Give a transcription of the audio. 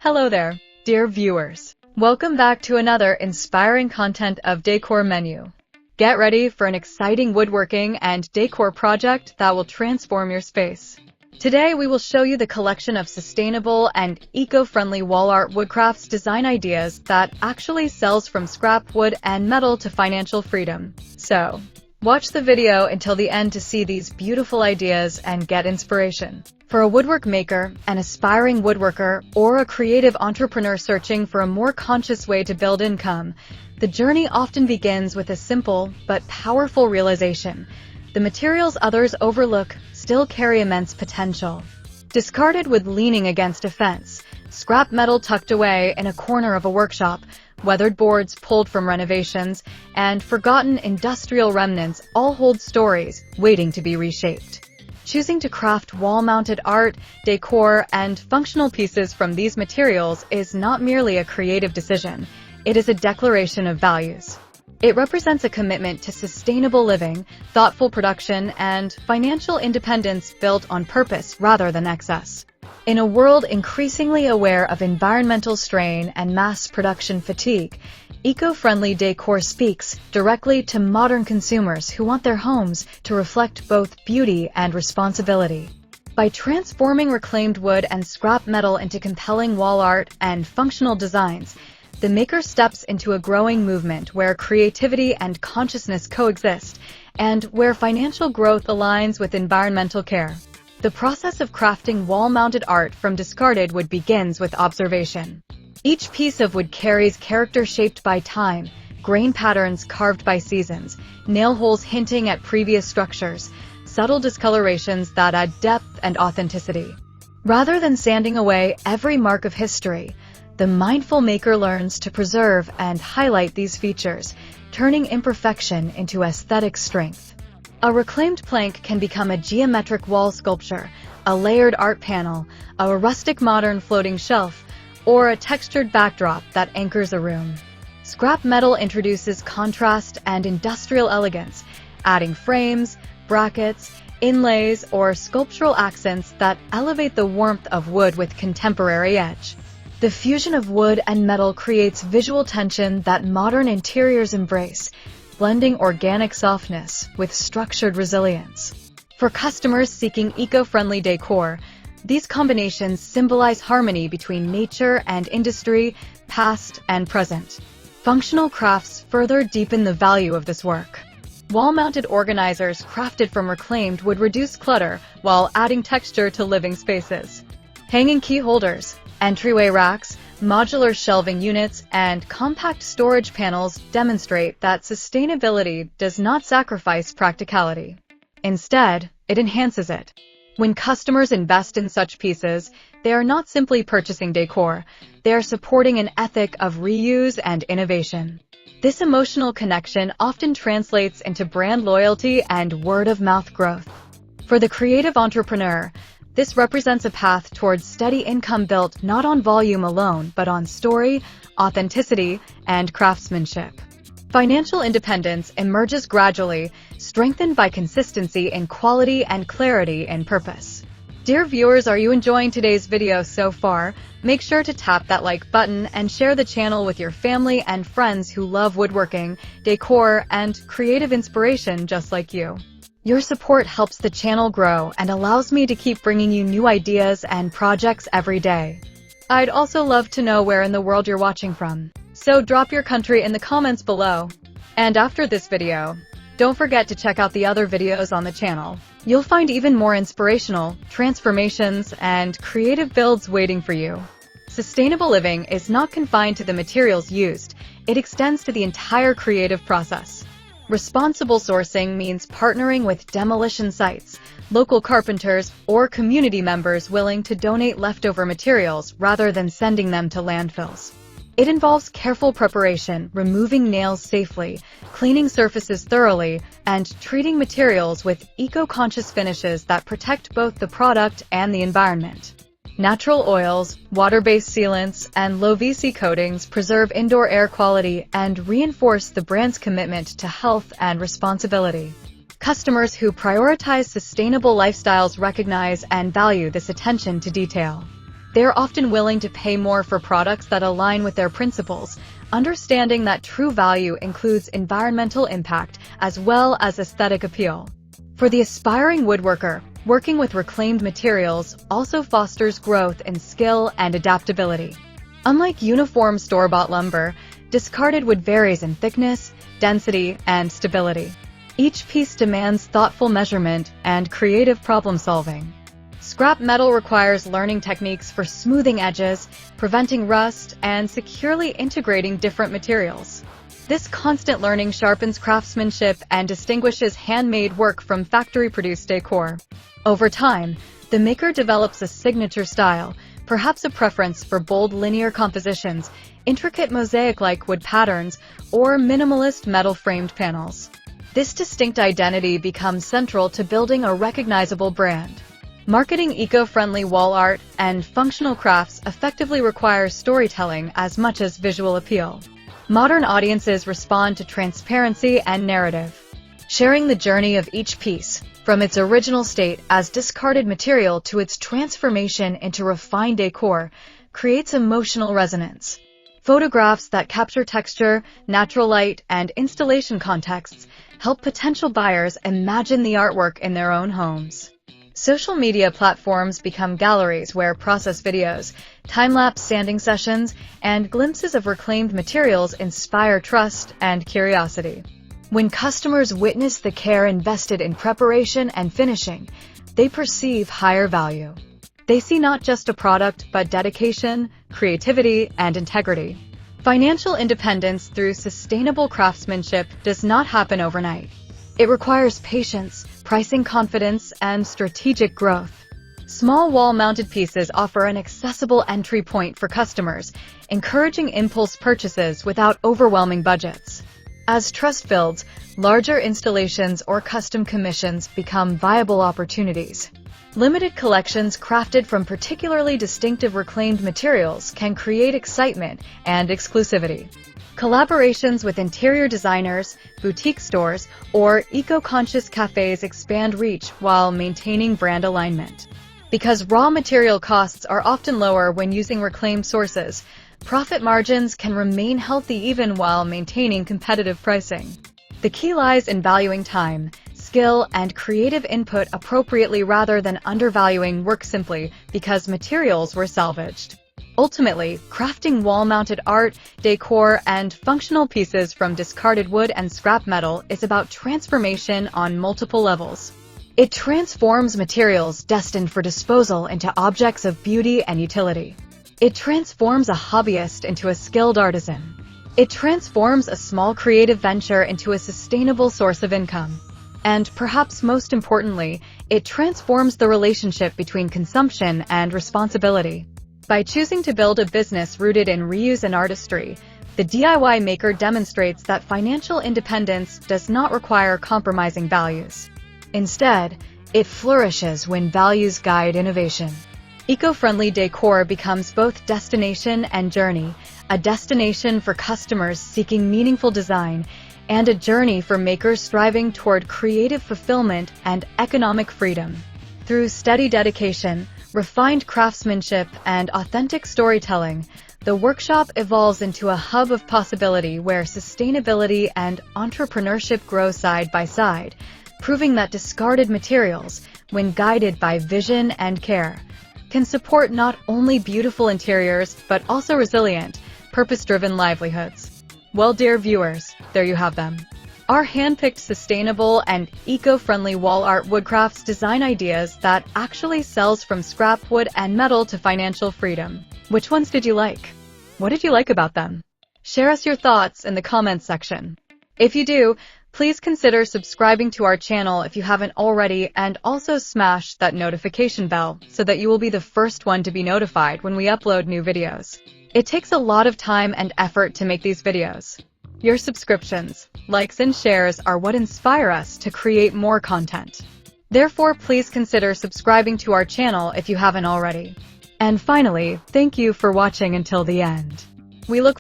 Hello there, dear viewers. Welcome back to another inspiring content of Decor Menu. Get ready for an exciting woodworking and decor project that will transform your space. Today we will show you the collection of sustainable and eco-friendly wall art woodcrafts design ideas that actually sells from scrap wood and metal to financial freedom. So, watch the video until the end to see these beautiful ideas and get inspiration. For a woodwork maker, an aspiring woodworker, or a creative entrepreneur searching for a more conscious way to build income, the journey often begins with a simple but powerful realization. The materials others overlook still carry immense potential. Discarded wood leaning against a fence, scrap metal tucked away in a corner of a workshop, weathered boards pulled from renovations, and forgotten industrial remnants all hold stories waiting to be reshaped. Choosing to craft wall-mounted art, decor, and functional pieces from these materials is not merely a creative decision, it is a declaration of values. It represents a commitment to sustainable living, thoughtful production, and financial independence built on purpose rather than excess. In a world increasingly aware of environmental strain and mass production fatigue, eco-friendly decor speaks directly to modern consumers who want their homes to reflect both beauty and responsibility. By transforming reclaimed wood and scrap metal into compelling wall art and functional designs, the maker steps into a growing movement where creativity and consciousness coexist, and where financial growth aligns with environmental care. The process of crafting wall-mounted art from discarded wood begins with observation. Each piece of wood carries character shaped by time, grain patterns carved by seasons, nail holes hinting at previous structures, subtle discolorations that add depth and authenticity. Rather than sanding away every mark of history, the mindful maker learns to preserve and highlight these features, turning imperfection into aesthetic strength. A reclaimed plank can become a geometric wall sculpture, a layered art panel, a rustic-modern floating shelf, or a textured backdrop that anchors a room. Scrap metal introduces contrast and industrial elegance, adding frames, brackets, inlays, or sculptural accents that elevate the warmth of wood with contemporary edge. The fusion of wood and metal creates visual tension that modern interiors embrace, blending organic softness with structured resilience. For customers seeking eco-friendly decor, these combinations symbolize harmony between nature and industry, past and present. Functional crafts further deepen the value of this work. Wall-mounted organizers crafted from reclaimed would reduce clutter while adding texture to living spaces. Hanging key holders, entryway racks, modular shelving units, and compact storage panels demonstrate that sustainability does not sacrifice practicality. Instead, it enhances it. When customers invest in such pieces, they are not simply purchasing decor, they are supporting an ethic of reuse and innovation. This emotional connection often translates into brand loyalty and word-of-mouth growth. For the creative entrepreneur, this represents a path towards steady income built not on volume alone, but on story, authenticity, and craftsmanship. Financial independence emerges gradually, strengthened by consistency in quality and clarity in purpose. Dear viewers, are you enjoying today's video so far? Make sure to tap that like button and share the channel with your family and friends who love woodworking, decor, and creative inspiration just like you. Your support helps the channel grow and allows me to keep bringing you new ideas and projects every day. I'd also love to know where in the world you're watching from, so drop your country in the comments below. And after this video, don't forget to check out the other videos on the channel. You'll find even more inspirational transformations and creative builds waiting for you. Sustainable living is not confined to the materials used, it extends to the entire creative process. Responsible sourcing means partnering with demolition sites, local carpenters, or community members willing to donate leftover materials rather than sending them to landfills. It involves careful preparation, removing nails safely, cleaning surfaces thoroughly, and treating materials with eco-conscious finishes that protect both the product and the environment. Natural oils, water-based sealants, and low VC coatings preserve indoor air quality and reinforce the brand's commitment to health and responsibility. Customers who prioritize sustainable lifestyles recognize and value this attention to detail. They are often willing to pay more for products that align with their principles, understanding that true value includes environmental impact as well as aesthetic appeal. For the aspiring woodworker, working with reclaimed materials also fosters growth in skill and adaptability. Unlike uniform store-bought lumber, discarded wood varies in thickness, density, and stability. Each piece demands thoughtful measurement and creative problem-solving. Scrap metal requires learning techniques for smoothing edges, preventing rust, and securely integrating different materials. This constant learning sharpens craftsmanship and distinguishes handmade work from factory-produced decor. Over time, the maker develops a signature style, perhaps a preference for bold linear compositions, intricate mosaic-like wood patterns, or minimalist metal-framed panels. This distinct identity becomes central to building a recognizable brand. Marketing eco-friendly wall art and functional crafts effectively requires storytelling as much as visual appeal. Modern audiences respond to transparency and narrative. Sharing the journey of each piece, from its original state as discarded material to its transformation into refined decor, creates emotional resonance. Photographs that capture texture, natural light, and installation contexts help potential buyers imagine the artwork in their own homes. Social media platforms become galleries where process videos, time-lapse sanding sessions, and glimpses of reclaimed materials inspire trust and curiosity. When customers witness the care invested in preparation and finishing, they perceive higher value. They see not just a product, but dedication, creativity, and integrity. Financial independence through sustainable craftsmanship does not happen overnight. It requires patience, pricing confidence, and strategic growth. Small wall-mounted pieces offer an accessible entry point for customers, encouraging impulse purchases without overwhelming budgets. As trust builds, larger installations or custom commissions become viable opportunities. Limited collections crafted from particularly distinctive reclaimed materials can create excitement and exclusivity. Collaborations with interior designers, boutique stores, or eco-conscious cafes expand reach while maintaining brand alignment. Because raw material costs are often lower when using reclaimed sources, profit margins can remain healthy even while maintaining competitive pricing. The key lies in valuing time, skill, and creative input appropriately rather than undervaluing work simply because materials were salvaged. Ultimately, crafting wall-mounted art, decor, and functional pieces from discarded wood and scrap metal is about transformation on multiple levels. It transforms materials destined for disposal into objects of beauty and utility. It transforms a hobbyist into a skilled artisan. It transforms a small creative venture into a sustainable source of income. And perhaps most importantly, it transforms the relationship between consumption and responsibility. By choosing to build a business rooted in reuse and artistry, the DIY maker demonstrates that financial independence does not require compromising values. Instead, it flourishes when values guide innovation. Eco-friendly decor becomes both destination and journey, a destination for customers seeking meaningful design, and a journey for makers striving toward creative fulfillment and economic freedom. Through steady dedication, refined craftsmanship, and authentic storytelling, the workshop evolves into a hub of possibility where sustainability and entrepreneurship grow side by side, proving that discarded materials, when guided by vision and care, can support not only beautiful interiors but also resilient, purpose-driven livelihoods. Well, dear viewers, there you have them. Our hand-picked sustainable and eco-friendly wall art woodcrafts design ideas that actually sells from scrap wood and metal to financial freedom. Which ones did you like? What did you like about them? Share us your thoughts in the comments section. If you do, please consider subscribing to our channel if you haven't already, and also smash that notification bell so that you will be the first one to be notified when we upload new videos. It takes a lot of time and effort to make these videos. Your subscriptions, likes, and shares are what inspire us to create more content. Therefore, please consider subscribing to our channel if you haven't already. And finally, thank you for watching until the end. We look